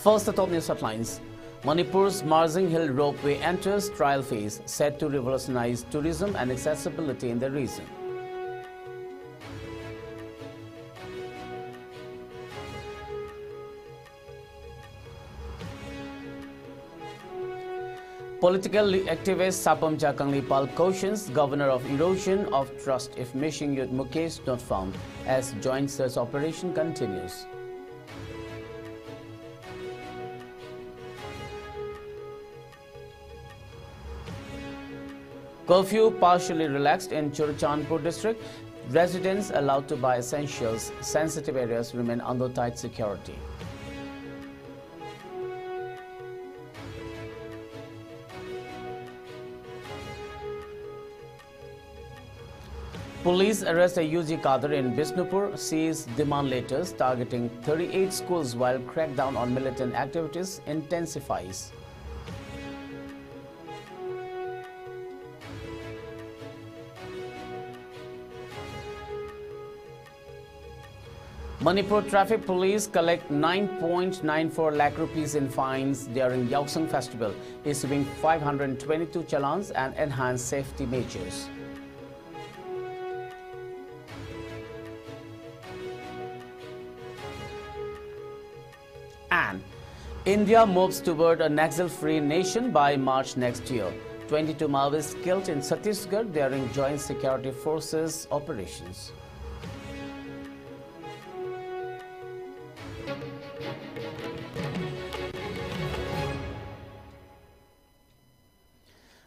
First, the top news headlines. Manipur's Marzing Hill ropeway enters trial phase, set to revolutionize tourism and accessibility in the region. Political activist Sapamcha Kanglipal cautions governor of erosion of trust if missing youth Mukesh not found as joint search operation continues. Curfew partially relaxed in Churachandpur district. Residents allowed to buy essentials. Sensitive areas remain under tight security. Police arrest a UG cadre in Bishnupur, seize demand letters targeting 38 schools while crackdown on militant activities intensifies. Manipur Traffic Police collect 9.94 lakh rupees in fines during Yaksang Festival, issuing 522 challans and enhanced safety measures. And India moves toward a Naxal-free nation by March next year. 22 Maoists killed in Chhattisgarh during joint security forces operations.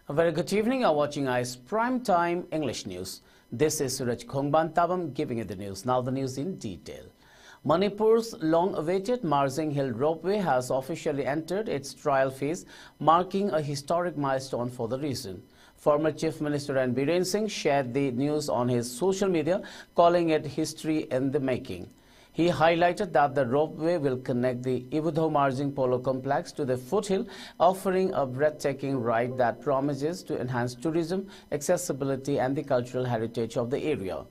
A very good evening. You are watching ICE Prime Time English News. This is Suraj Khongban Tabam giving you the news. Now the news in detail. Manipur's long-awaited Marzing Hill ropeway has officially entered its trial phase, marking a historic milestone for the region. Former Chief Minister N. Biren Singh shared the news on his social media, calling it history in the making. He highlighted that the ropeway will connect the Ibudho Marzing Polo Complex to the foothill, offering a breathtaking ride that promises to enhance tourism, accessibility and the cultural heritage of the area.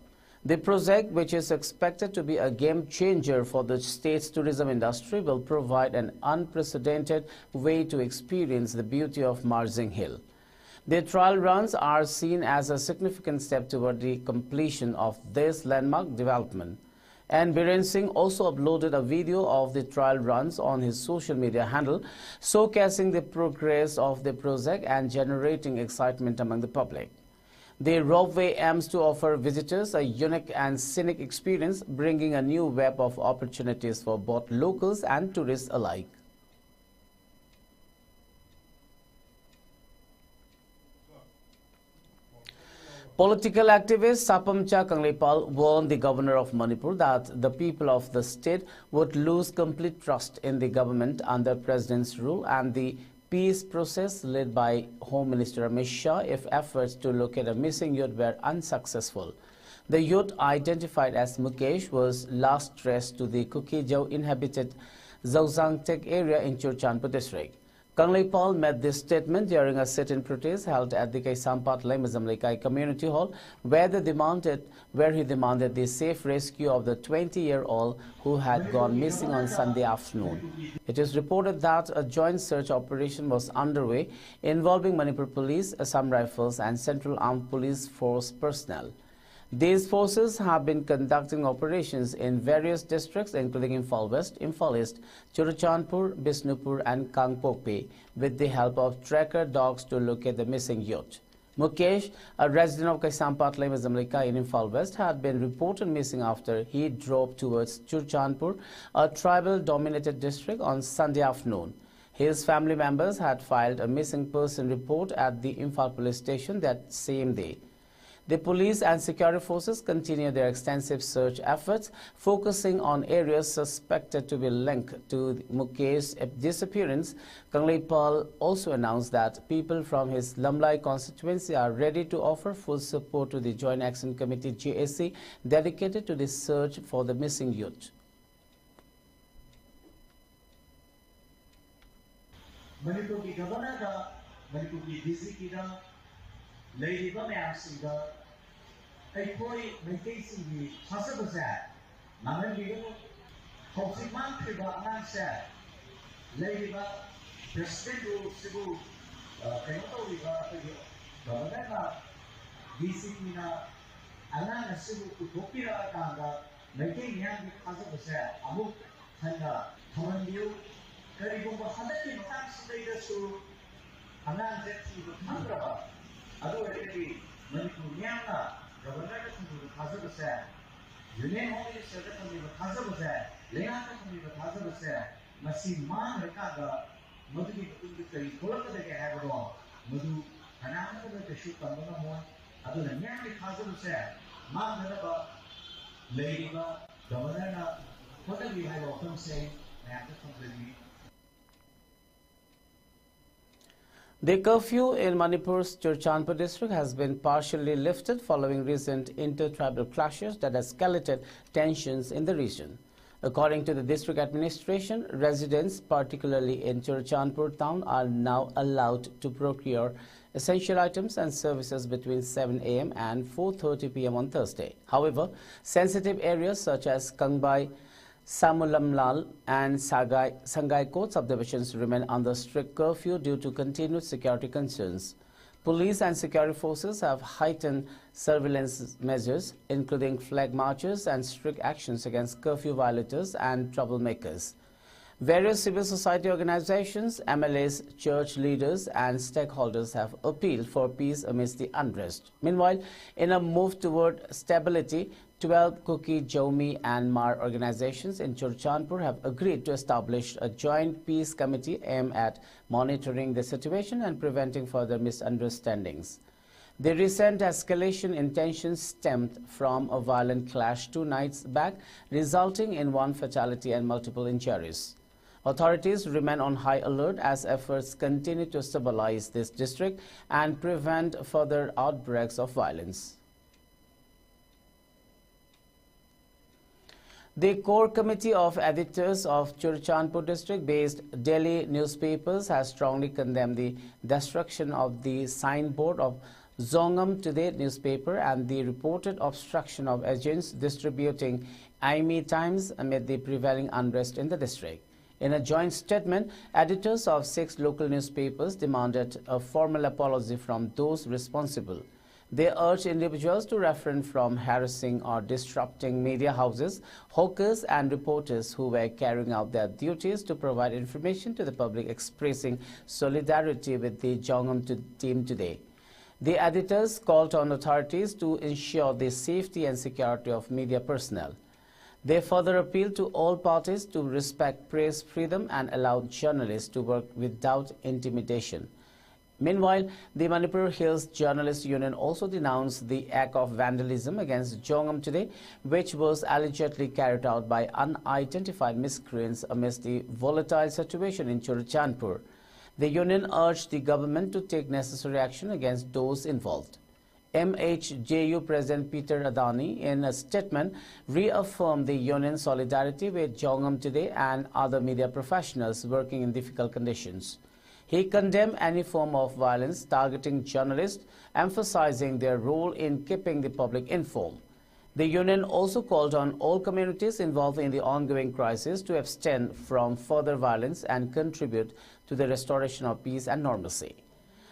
The project, which is expected to be a game changer for the state's tourism industry, will provide an unprecedented way to experience the beauty of Marzing Hill. The trial runs are seen as a significant step toward the completion of this landmark development. And Biren Singh also uploaded a video of the trial runs on his social media handle, showcasing the progress of the project and generating excitement among the public. The ropeway aims to offer visitors a unique and scenic experience, bringing a new web of opportunities for both locals and tourists alike. Political activist Sapamcha Kanglipal warned the governor of Manipur that the people of the state would lose complete trust in the government under president's rule and the peace process led by Home Minister Amit Shah if efforts to locate a missing youth were unsuccessful. The youth, identified as Mukesh, was last traced to the Kukijau inhabited Zauzangtek area in Churachandpur district. Kanglipal made this statement during a sit-in protest held at the Kaisampat Lemazamlikai Community Hall, where he demanded the safe rescue of the 20-year-old who had gone missing on Sunday afternoon. It is reported that a joint search operation was underway involving Manipur Police, Assam Rifles and Central Armed Police Force personnel. These forces have been conducting operations in various districts including Imphal West, Imphal East, Churachandpur, Bishnupur and Kangpokpi with the help of tracker dogs to locate the missing youth. Mukesh, a resident of Kaisampat Lemazamlika in Imphal West, had been reported missing after he drove towards Churachandpur, a tribal-dominated district, on Sunday afternoon. His family members had filed a missing person report at the Imphal police station that same day. The police and security forces continue their extensive search efforts, focusing on areas suspected to be linked to Mukesh's disappearance. Kanglipal also announced that people from his Lamlai constituency are ready to offer full support to the Joint Action Committee JAC dedicated to the search for the missing youth. Manipur ki governor da, Manipur ki DC da, lady ba maya singa, ay koi Maitei singi hasa basa, naman bigo, kung si man kriba nang sa, ꯂꯩꯔꯤꯕ president ꯔꯨꯜꯁꯤꯕꯨ ꯀꯩꯅꯣ ꯇꯧꯔꯤꯕ ꯑꯩꯈꯣꯏꯒꯤ ꯒꯕꯔꯅꯔꯅ DCPꯅ ꯑꯉꯥꯡ ꯑꯁꯤꯕꯨ ꯄꯨꯊꯣꯛꯄꯤꯔꯛꯑꯀꯥꯟꯗ ꯃꯩꯇꯩ ꯃꯤꯌꯥꯝꯒꯤ ꯊꯥꯖꯕꯁꯦ ꯑꯃꯨꯛ ꯍꯟꯅ ꯊꯝꯍꯟꯕꯤꯌꯨ ꯀꯔꯤꯒꯨꯝꯕ ꯍꯟꯗꯛꯀꯤ ꯃꯇꯥꯡꯁꯤꯗꯩꯗꯁꯨ ꯑꯉꯥꯡꯁꯦ ꯊꯤꯕ ꯐꯪꯗ꯭ꯔꯕ ꯑꯗꯨ ꯑꯣꯏꯔꯒꯗꯤ ꯃꯅꯤꯄꯨꯔ ꯃꯤꯌꯥꯝꯅ ꯒꯕꯔꯅꯔꯗ ꯊꯝꯕꯤꯕ ꯊꯥꯖꯕꯁꯦ यूनियन होम मिनिस्टर का थमीबा थाजबसे लेना का थमीबा थाजबसे मसी मान रकागा मधुगी मधुगी करी थोलकदगे हैबरो मधु हनामदे कशु तंबना मो अदुन न्यामि थाजबसे मान नरबा लेरिबा गवर्नरना होटली हैबो तमसे ma'am थंबली. The curfew in Manipur's Churachandpur district has been partially lifted following recent inter-tribal clashes that escalated tensions in the region. According to the district administration, residents, particularly in Churachandpur town, are now allowed to procure essential items and services between 7 a.m. and 4:30 p.m. on Thursday. However, sensitive areas such as Kangbai, Samulamlal and Sangai Court subdivisions remain under strict curfew due to continued security concerns. Police and security forces have heightened surveillance measures, including flag marches and strict actions against curfew violators and troublemakers. Various civil society organizations, MLAs, church leaders and stakeholders have appealed for peace amidst the unrest. Meanwhile, in a move toward stability, 12 Kuki, Jomi and Mar organizations in Churachandpur have agreed to establish a joint peace committee aimed at monitoring the situation and preventing further misunderstandings. The recent escalation in tensions stemmed from a violent clash 2 nights back, resulting in 1 fatality and multiple injuries. Authorities remain on high alert as efforts continue to stabilize this district and prevent further outbreaks of violence. The core committee of editors of Churachandpur district-based daily newspapers has strongly condemned the destruction of the signboard of Zongam Today newspaper and the reported obstruction of agents distributing Aimi Times amid the prevailing unrest in the district. In a joint statement, editors of 6 local newspapers demanded a formal apology from those responsible. They urge individuals to refrain from harassing or disrupting media houses, hawkers and reporters who were carrying out their duties to provide information to the public, expressing solidarity with the Jongam team today. The editors called on authorities to ensure the safety and security of media personnel. They further appealed to all parties to respect press freedom and allow journalists to work without intimidation. Meanwhile, the Manipur Hills Journalists Union also denounced the act of vandalism against Jongam Today, which was allegedly carried out by unidentified miscreants amidst the volatile situation in Churachandpur. The union urged the government to take necessary action against those involved. MHJU President Peter Adani, in a statement, reaffirmed the union's solidarity with Jongam Today and other media professionals working in difficult conditions. He condemned any form of violence targeting journalists, emphasizing their role in keeping the public informed. The union also called on all communities involved in the ongoing crisis to abstain from further violence and contribute to the restoration of peace and normalcy.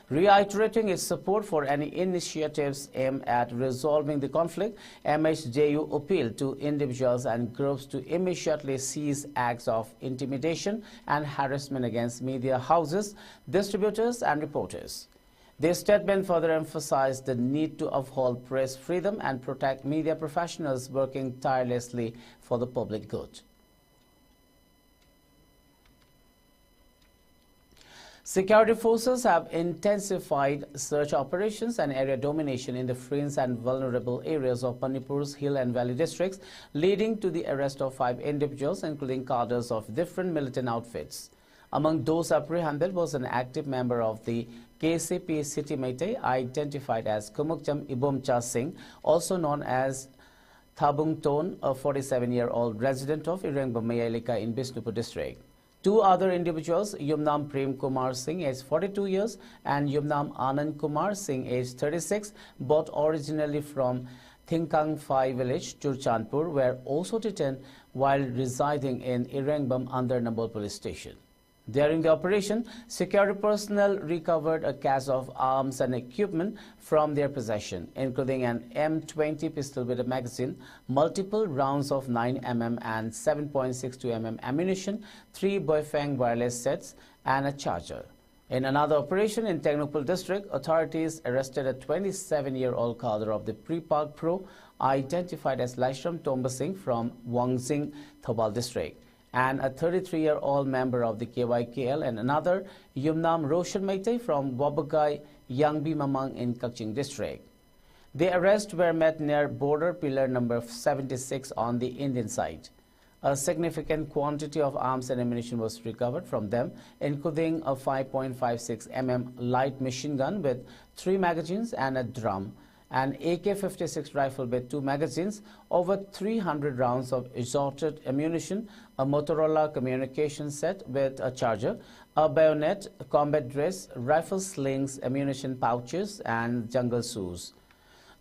Reiterating its support for any initiatives aimed at resolving the conflict, MHJU appealed to individuals and groups to immediately cease acts of intimidation and harassment against media houses, distributors and reporters. This statement further emphasized the need to uphold press freedom and protect media professionals working tirelessly for the public good. Security forces have intensified search operations and area domination in the fringe and vulnerable areas of Manipur's hill and valley districts, leading to the arrest of 5 individuals, including cadres of different militant outfits. Among those apprehended was an active member of the KCP City Meitei, identified as Kumukcham Ibomcha Singh, also known as Thabung Ton, a 47-year-old resident of Irengbam Mayalika in Bishnupur district. 2 other individuals, Yumnam Prem Kumar Singh, aged 42 years, and Yumnam Anand Kumar Singh, aged 36, both originally from Thingkang Phai village, Churachandpur, were also detained while residing in Irengbam under Nambol police station. During the operation, security personnel recovered a cache of arms and equipment from their possession, including an M20 pistol with a magazine, multiple rounds of 9mm and 7.62mm ammunition, 3 Boifeng wireless sets, and a charger. In another operation in Technopol district, authorities arrested a 27-year-old cadre of the Pre-Park Pro, identified as Laishram Tomba Singh from Wangxing, Thobal district, and a 33-year-old member of the KYKL, and another Yumnam Roshan Meitei from Wabagai, Yangbi Mamang in Kaching district. The arrests were met near border pillar number 76 on the Indian side. A significant quantity of arms and ammunition was recovered from them, including a 5.56mm light machine gun with 3 magazines and a drum, an AK-56 rifle with 2 magazines, over 300 rounds of assorted ammunition, a Motorola communication set with a charger, a bayonet, combat dress, rifle slings, ammunition pouches, and jungle shoes.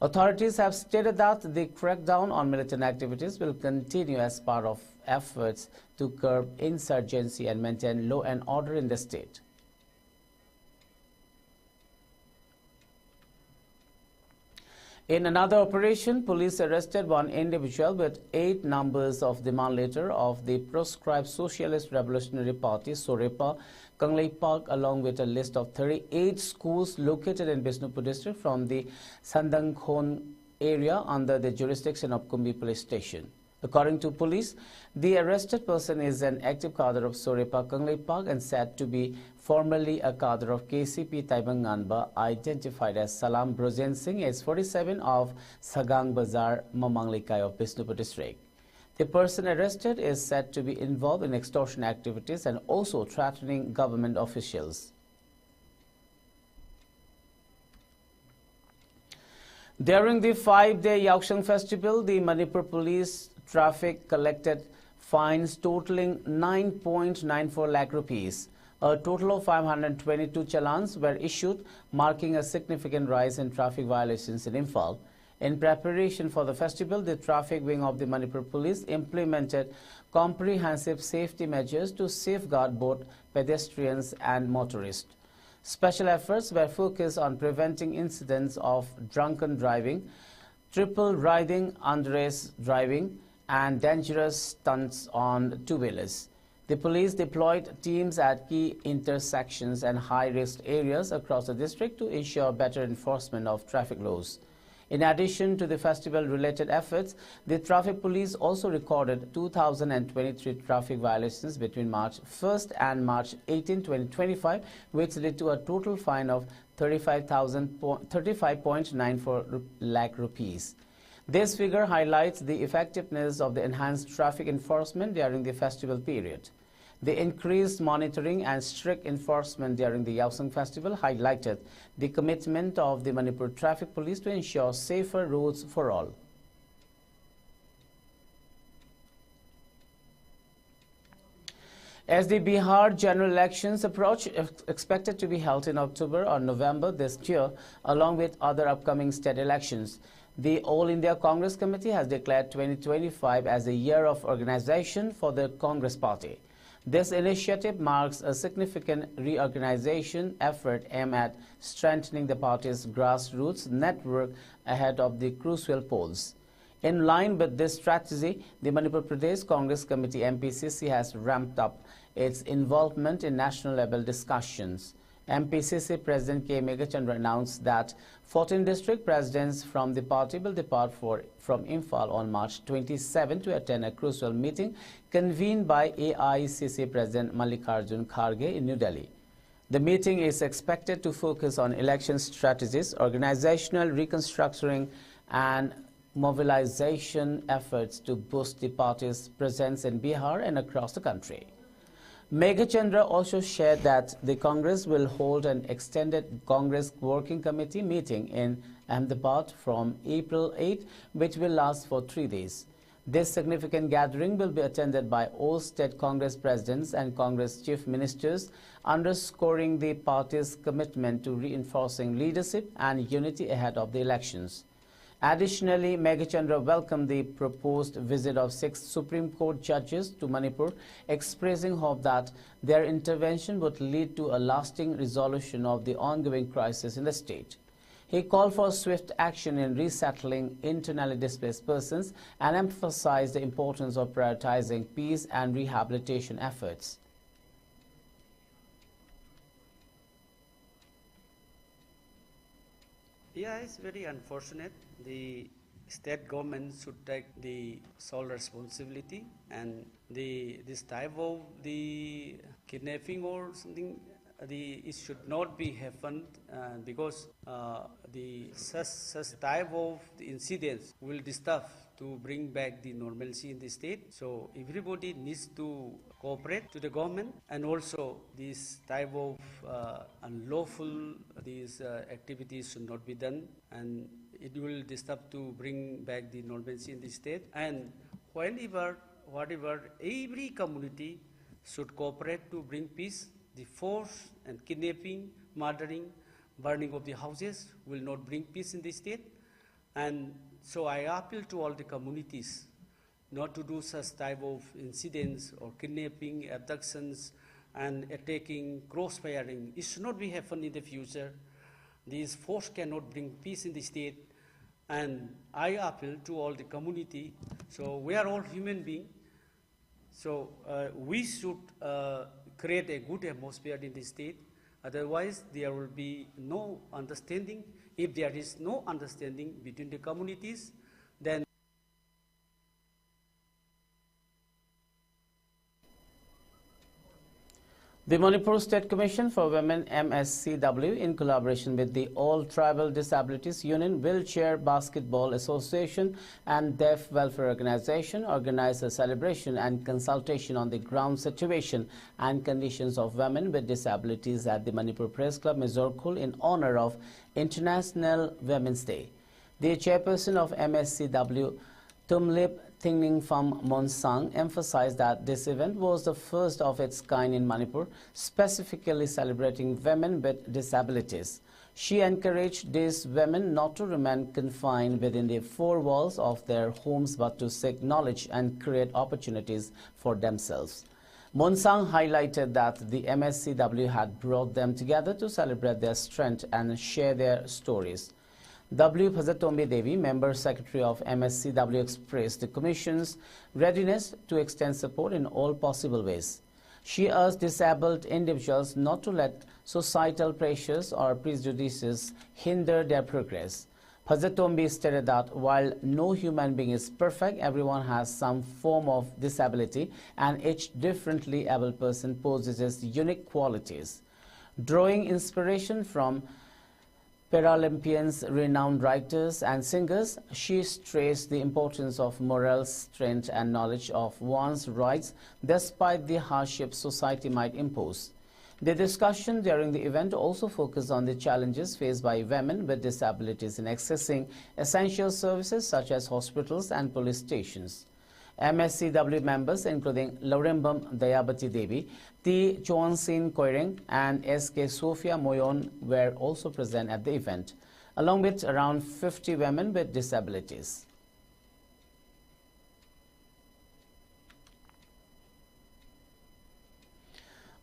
Authorities have stated that the crackdown on militant activities will continue as part of efforts to curb insurgency and maintain law and order in the state. In another operation, police arrested one individual with 8 numbers of demand letter of the proscribed Socialist Revolutionary Party, Sorepa, Kanglei Park, along with a list of 38 schools located in Bishnupur district from the Sandangkhon area under the jurisdiction of Kumbi police station. According to police, the arrested person is an active cadre of Sorepa Kanglei Park and said to be formerly a cadre of KCP Taibang Nganba, identified as Salam Brozen Singh, age 47, of Sagang Bazar, Mamang Likai of Bishnupur district. The person arrested is said to be involved in extortion activities and also threatening government officials. During the 5-day Yaosheng festival, the Manipur police traffic collected fines totaling 9.94 lakh rupees. A total of 522 challans were issued, marking a significant rise in traffic violations in Imphal. In preparation for the festival, the traffic wing of the Manipur Police implemented comprehensive safety measures to safeguard both pedestrians and motorists. Special efforts were focused on preventing incidents of drunken driving, triple riding, underage driving, and dangerous stunts on two-wheelers. The police deployed teams at key intersections and high-risk areas across the district to ensure better enforcement of traffic laws. In addition to the festival-related efforts, the traffic police also recorded 2,023 traffic violations between March 1st and March 18, 2025, which led to a total fine of 35.94 lakh rupees. This figure highlights the effectiveness of the enhanced traffic enforcement during the festival period. The increased monitoring and strict enforcement during the Yaosheng festival highlighted the commitment of the Manipur Traffic Police to ensure safer roads for all. As the Bihar general elections approach, expected to be held in October or November this year, along with other upcoming state elections, the All India Congress Committee has declared 2025 as a year of organization for the Congress Party. This initiative marks a significant reorganization effort aimed at strengthening the party's grassroots network ahead of the crucial polls. In line with this strategy, the Manipur Pradesh Congress Committee MPCC has ramped up its involvement in national-level discussions. MPCC President K. Meghachandra announced that 14 district presidents from the party will depart from Imphal on March 27 to attend a crucial meeting convened by AICC President Mallikarjun Kharge in New Delhi. The meeting is expected to focus on election strategies, organizational reconstructuring, and mobilization efforts to boost the party's presence in Bihar and across the country. Meghachandra also shared that the Congress will hold an extended Congress Working Committee meeting in Ahmedabad from April 8, which will last for 3 days. This significant gathering will be attended by all state Congress presidents and Congress chief ministers, underscoring the party's commitment to reinforcing leadership and unity ahead of the elections. Additionally, Meghachandra welcomed the proposed visit of 6 Supreme Court judges to Manipur, expressing hope that their intervention would lead to a lasting resolution of the ongoing crisis in the state. He called for swift action in resettling internally displaced persons and emphasized the importance of prioritizing peace and rehabilitation efforts. Yeah, it's very unfortunate. The state government should take the sole responsibility, and this type of the kidnapping or something, it should not be happened because the such type of the incidents will disturb to bring back the normalcy in the state. So everybody needs to cooperate to the government, and also this type of unlawful activities should not be done, and it will disturb to bring back the normalcy in the state. And whatever every community should cooperate to bring peace. The force and kidnapping, murdering, burning of the houses will not bring peace in the state. And so I appeal to all the communities not to do such type of incidents or kidnapping, abductions, and attacking, cross-firing. It should not be happen in the future. This force cannot bring peace in the state. And I appeal to all the community. So we are all human beings. So we should create a good atmosphere in the state. Otherwise, there will be no understanding. If there is no understanding between the communities, then the Manipur State Commission for Women MSCW, in collaboration with the All Tribal Disabilities Union, Wheelchair Basketball Association and Deaf Welfare Organization, organized a celebration and consultation on the ground situation and conditions of women with disabilities at the Manipur Press Club, Mizorkul, in honor of International Women's Day. The chairperson of MSCW, Tumlip Thingning from Monsang, emphasized that this event was the first of its kind in Manipur, specifically celebrating women with disabilities. She encouraged these women not to remain confined within the four walls of their homes, but to seek knowledge and create opportunities for themselves. Monsang highlighted that the MSCW had brought them together to celebrate their strength and share their stories. W. Bhajatombi Devi, Member Secretary of MSCW, expressed the Commission's readiness to extend support in all possible ways. She urged disabled individuals not to let societal pressures or prejudices hinder their progress. Bhajatombi stated that while no human being is perfect, everyone has some form of disability, and each differently able person possesses unique qualities. Drawing inspiration from Paralympians, renowned writers and singers, she stressed the importance of moral strength and knowledge of one's rights despite the hardships society might impose. The discussion during the event also focused on the challenges faced by women with disabilities in accessing essential services such as hospitals and police stations. MSCW members, including Laurimbam Dayabati Devi, T. Chonsin Koireng, and S.K. Sophia Moyon, were also present at the event, along with around 50 women with disabilities.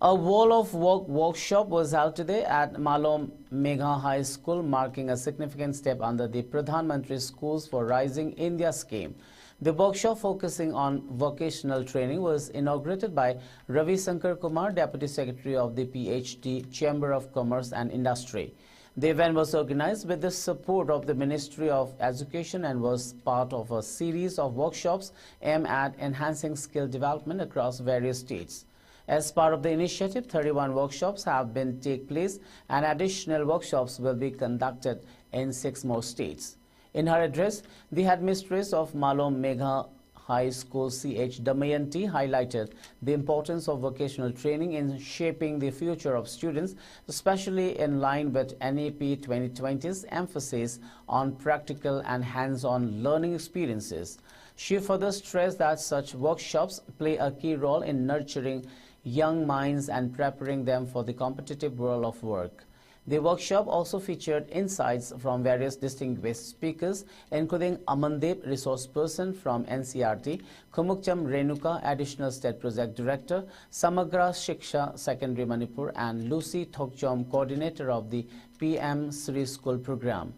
A wall of work workshop was held today at Malom Megha High School, marking a significant step under the Pradhan Mantri Schools for Rising India scheme. The workshop, focusing on vocational training, was inaugurated by Ravi Shankar Kumar, Deputy Secretary of the PhD Chamber of Commerce and Industry. The event was organized with the support of the Ministry of Education and was part of a series of workshops aimed at enhancing skill development across various states. As part of the initiative, 31 workshops have been take place, and additional workshops will be conducted in 6 more states. In her address, the headmistress of Malom Megha High School, C.H. Damayanti, highlighted the importance of vocational training in shaping the future of students, especially in line with NEP 2020's emphasis on practical and hands-on learning experiences. She further stressed that such workshops play a key role in nurturing young minds and preparing them for the competitive world of work. The workshop also featured insights from various distinguished speakers, including Amandeep, resource person from NCRT, Kumukcham Renuka, Additional State Project Director, Samagra Shiksha, Secondary Manipur, and Lucy Thokchom, Coordinator of the PM Sri School Program.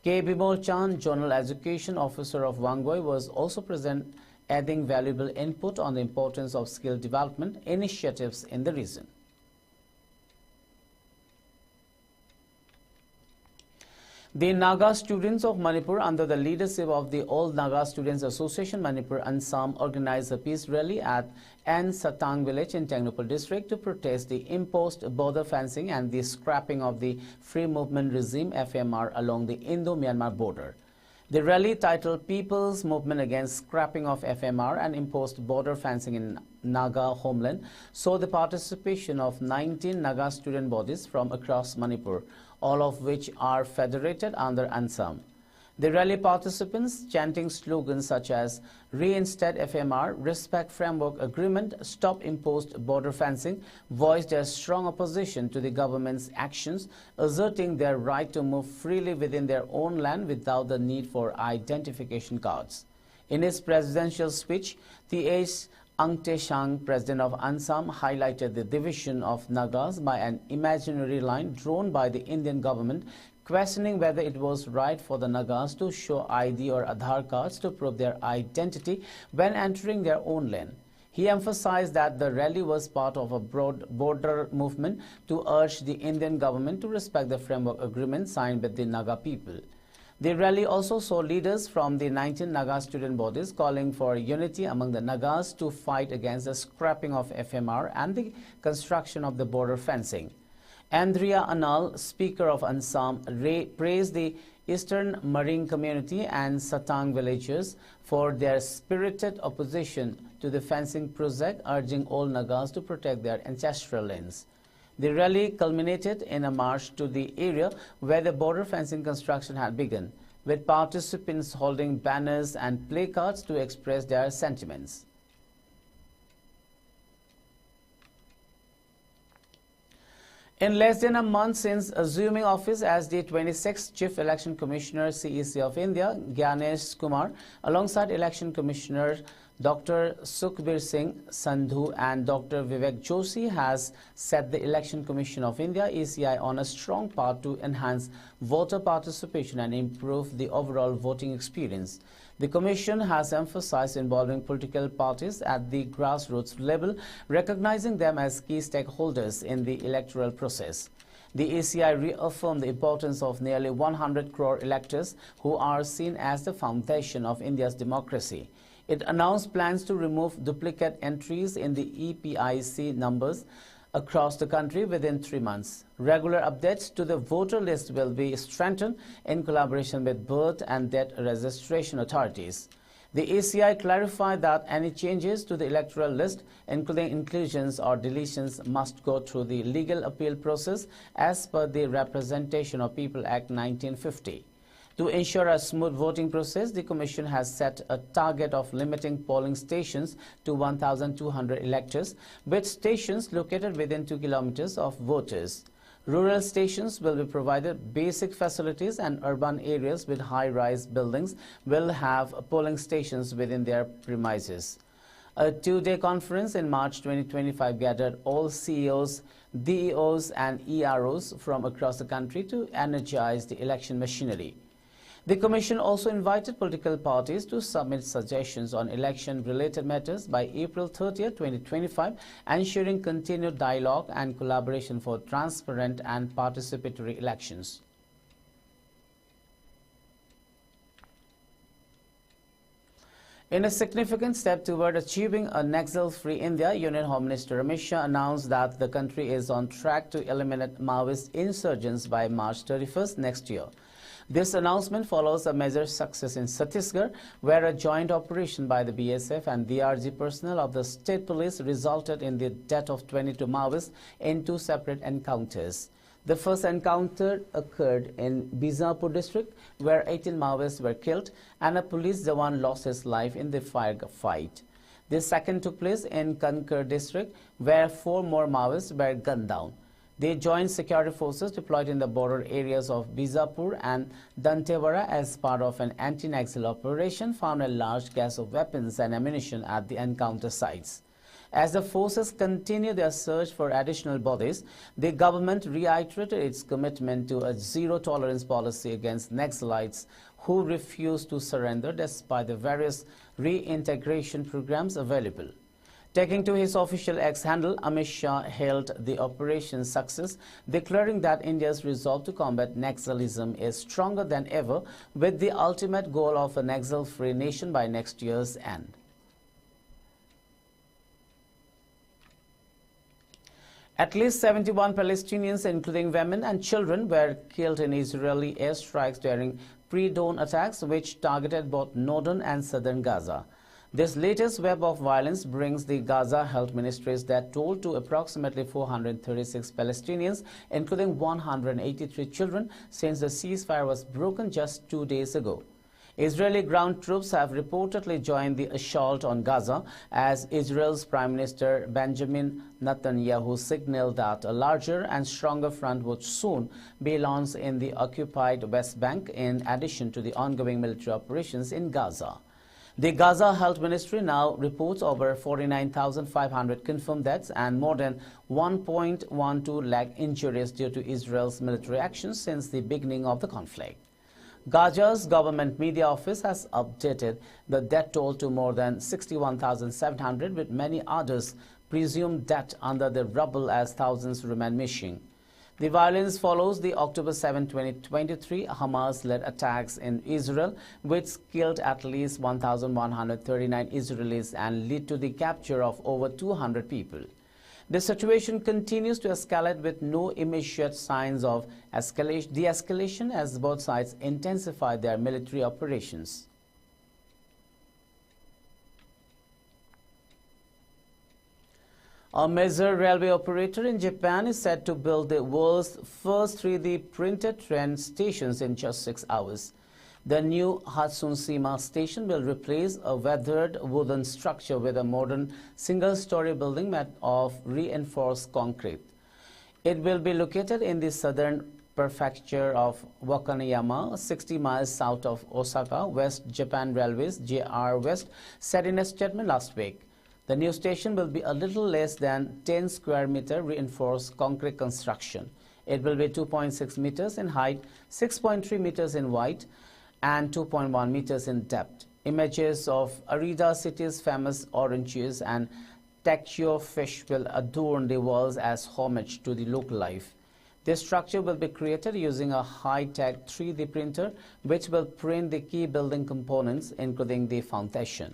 K. Bimol Chand, Zonal Education Officer of Wangoi, was also present, adding valuable input on the importance of skill development initiatives in the region. The Naga students of Manipur, under the leadership of the All Naga Students Association Manipur Ansam, organized a peace rally at N Satang village in Tengnupal district to protest the imposed border fencing and the scrapping of the Free Movement Regime (FMR) along the Indo-Myanmar border. The rally, titled People's Movement Against Scrapping of FMR and Imposed Border Fencing in Naga Homeland, saw the participation of 19 Naga student bodies from across Manipur, all of which are federated under Ansam. The rally participants, chanting slogans such as Reinstate FMR, Respect Framework Agreement, Stop Imposed Border Fencing, voiced their strong opposition to the government's actions, asserting their right to move freely within their own land without the need for identification cards. In his presidential speech, T.H. Angte Shang, president of Ansam, highlighted the division of Nagas by an imaginary line drawn by the Indian government, questioning whether it was right for the Nagas to show ID or Aadhaar cards to prove their identity when entering their own land. He emphasized that the rally was part of a broad border movement to urge the Indian government to respect the framework agreement signed with the Naga people. The rally also saw leaders from the 19 Naga student bodies calling for unity among the Nagas to fight against the scrapping of FMR and the construction of the border fencing. Andrea Anal, Speaker of Ansam, praised the Eastern Marine community and Satang villagers for their spirited opposition to the fencing project, urging all Nagas to protect their ancestral lands. The rally culminated in a march to the area where the border fencing construction had begun, with participants holding banners and placards to express their sentiments. In less than a month since assuming office as the 26th Chief Election Commissioner CEC of India, Gyanesh Kumar, alongside Election Commissioner Dr. Sukhbir Singh Sandhu and Dr. Vivek Joshi, has set the Election Commission of India (ECI) on a strong path to enhance voter participation and improve the overall voting experience. The Commission has emphasized involving political parties at the grassroots level, recognizing them as key stakeholders in the electoral process. The ECI reaffirmed the importance of nearly 100 crore electors who are seen as the foundation of India's democracy. It announced plans to remove duplicate entries in the EPIC numbers across the country within 3 months. Regular updates to the voter list will be strengthened in collaboration with birth and death registration authorities. The ECI clarified that any changes to the electoral list, including inclusions or deletions, must go through the legal appeal process as per the Representation of People Act 1950. To ensure a smooth voting process, the Commission has set a target of limiting polling stations to 1,200 electors, with stations located within 2 kilometers of voters. Rural stations will be provided basic facilities, and urban areas with high-rise buildings will have polling stations within their premises. A 2-day conference in March 2025 gathered all CEOs, DEOs and EROs from across the country to energize the election machinery. The Commission also invited political parties to submit suggestions on election-related matters by April 30, 2025, ensuring continued dialogue and collaboration for transparent and participatory elections. In a significant step toward achieving a Naxal-free India, Union Home Minister Amit Shah announced that the country is on track to eliminate Maoist insurgents by March 31st next year. This announcement follows a major success in Chhattisgarh, where a joint operation by the BSF and DRG personnel of the state police resulted in the death of 22 Maoists in 2 separate encounters. The first encounter occurred in Bijapur district, where 18 Maoists were killed and a police jawan lost his life in the firefight. The second took place in Kankar district, where 4 more Maoists were gunned down. The joint security forces deployed in the border areas of Bijapur and Dantewara as part of an anti-Naxal operation found a large cache of weapons and ammunition at the encounter sites. As the forces continue their search for additional bodies, the government reiterated its commitment to a zero-tolerance policy against Naxalites who refuse to surrender despite the various reintegration programs available. Taking to his official X handle, Amit Shah hailed the operation's success, declaring that India's resolve to combat Naxalism is stronger than ever, with the ultimate goal of a Naxal-free nation by next year's end. At least 71 Palestinians, including women and children, were killed in Israeli airstrikes during pre-dawn attacks which targeted both northern and southern Gaza. This latest web of violence brings the Gaza Health Ministry's death toll to approximately 436 Palestinians, including 183 children, since the ceasefire was broken just 2 days ago. Israeli ground troops have reportedly joined the assault on Gaza as Israel's Prime Minister Benjamin Netanyahu signaled that a larger and stronger front would soon be launched in the occupied West Bank in addition to the ongoing military operations in Gaza. The Gaza Health Ministry now reports over 49,500 confirmed deaths and more than 1.12 lakh injuries due to Israel's military actions since the beginning of the conflict. Gaza's government media office has updated the death toll to more than 61,700, with many others presumed dead under the rubble as thousands remain missing. The violence follows the October 7, 2023 Hamas-led attacks in Israel, which killed at least 1,139 Israelis and led to the capture of over 200 people. The situation continues to escalate with no immediate signs of de-escalation as both sides intensify their military operations. A major railway operator in Japan is set to build the world's first 3D printed train stations in just 6 hours. The new Hatsushima station will replace a weathered wooden structure with a modern single-story building made of reinforced concrete. It will be located in the southern prefecture of Wakayama, 60 miles south of Osaka. West Japan Railways (JR West) said in a statement last week. The new station will be a little less than 10 square meter reinforced concrete construction. It will be 2.6 meters in height, 6.3 meters in width, and 2.1 meters in depth. Images of Arida City's famous oranges and Takio fish will adorn the walls as homage to the local life. This structure will be created using a high-tech 3D printer, which will print the key building components, including the foundation.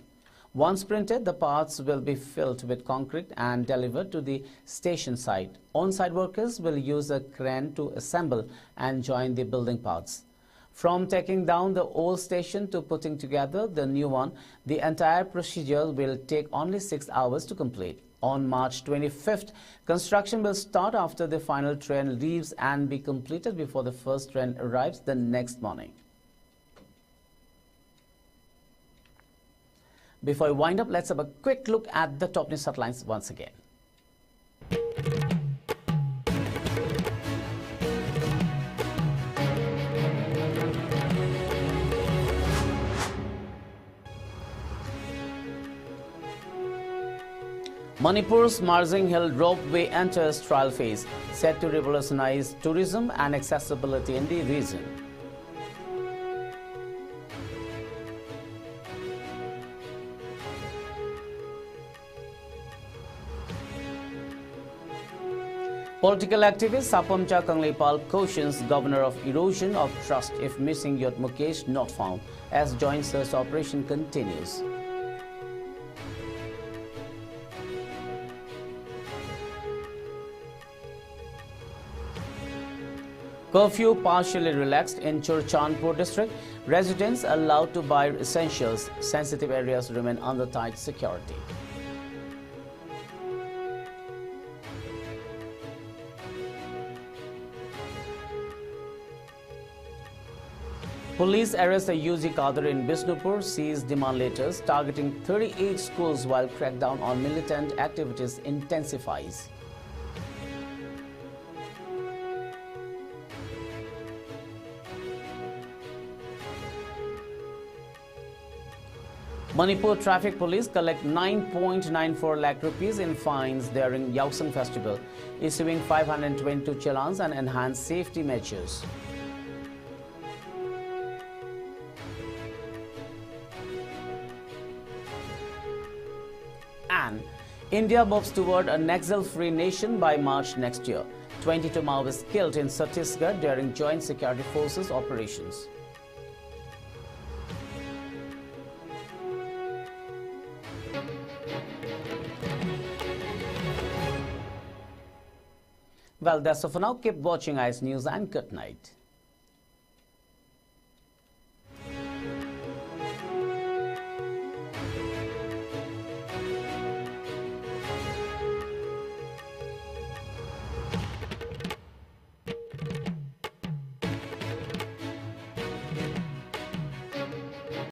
Once printed, the parts will be filled with concrete and delivered to the station site. On-site workers will use a crane to assemble and join the building parts. From taking down the old station to putting together the new one, the entire procedure will take only 6 hours to complete. On March 25th, construction will start after the final train leaves and be completed before the first train arrives the next morning. Before we wind up, let's have a quick look at the top news headlines once again. Manipur's Marsing Hill ropeway enters trial phase, set to revolutionize tourism and accessibility in the region. Political activist Sapamcha Kanglipal cautions governor of erosion of trust if missing yacht Mukesh not found, as joint search operation continues. Curfew partially relaxed in Churchandpur district. Residents allowed to buy essentials. Sensitive areas remain under tight security. Police arrest a UG cadre in Bishnupur, seize demand letters targeting 38 schools while crackdown on militant activities intensifies. Manipur Traffic Police collect 9.94 lakh rupees in fines during Yausang Festival, issuing 522 challans and enhanced safety measures. And India moves toward a Naxal-free nation by March next year. 22 Maoists killed in Chhattisgarh during joint security forces operations. Well, that's all for now. Keep watching IS News and good night.